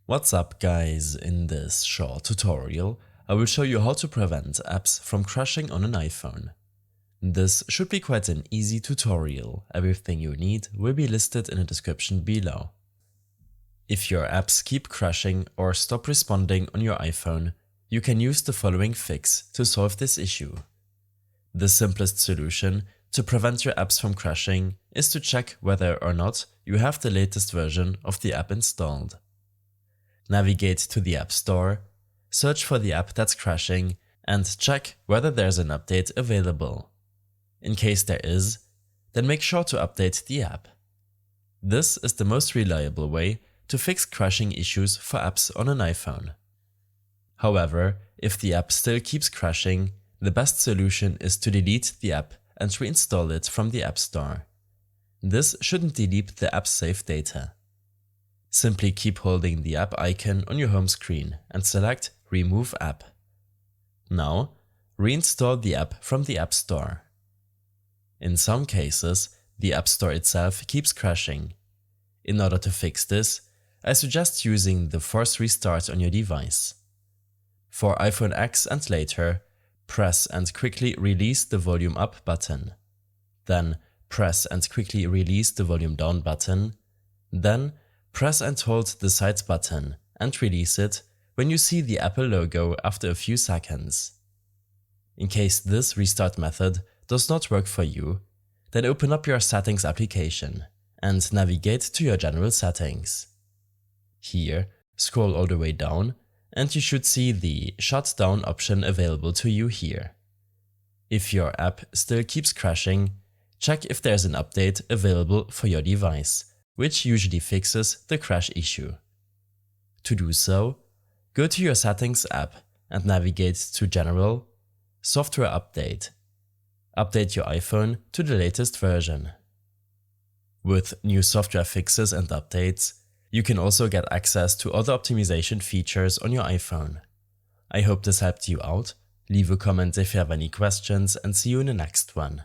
What's up guys, in this short tutorial I will show you how to prevent apps from crashing on an iPhone. This should be quite an easy tutorial, everything you need will be listed in the description below. If your apps keep crashing or stop responding on your iPhone, you can use the following fix to solve this issue. The simplest solution to prevent your apps from crashing is to check whether or not you have the latest version of the app installed. Navigate to the App Store, search for the app that's crashing, and check whether there's an update available. In case there is, then make sure to update the app. This is the most reliable way to fix crashing issues for apps on an iPhone. However, if the app still keeps crashing, the best solution is to delete the app and reinstall it from the App Store. This shouldn't delete the app's saved data. Simply keep holding the app icon on your home screen and select Remove App. Now, reinstall the app from the App Store. In some cases, the App Store itself keeps crashing. In order to fix this, I suggest using the Force Restart on your device. For iPhone X and later, press and quickly release the Volume Up button. Then press and quickly release the Volume Down button. Then press and hold the Side button and release it when you see the Apple logo after a few seconds. In case this restart method does not work for you, then open up your Settings application and navigate to your General Settings. Here, scroll all the way down and you should see the Shut Down option available to you here. If your app still keeps crashing, check if there's an update available for your device, which usually fixes the crash issue. To do so, go to your Settings app and navigate to General, Software Update. Update your iPhone to the latest version. With new software fixes and updates, you can also get access to other optimization features on your iPhone. I hope this helped you out. Leave a comment if you have any questions and see you in the next one.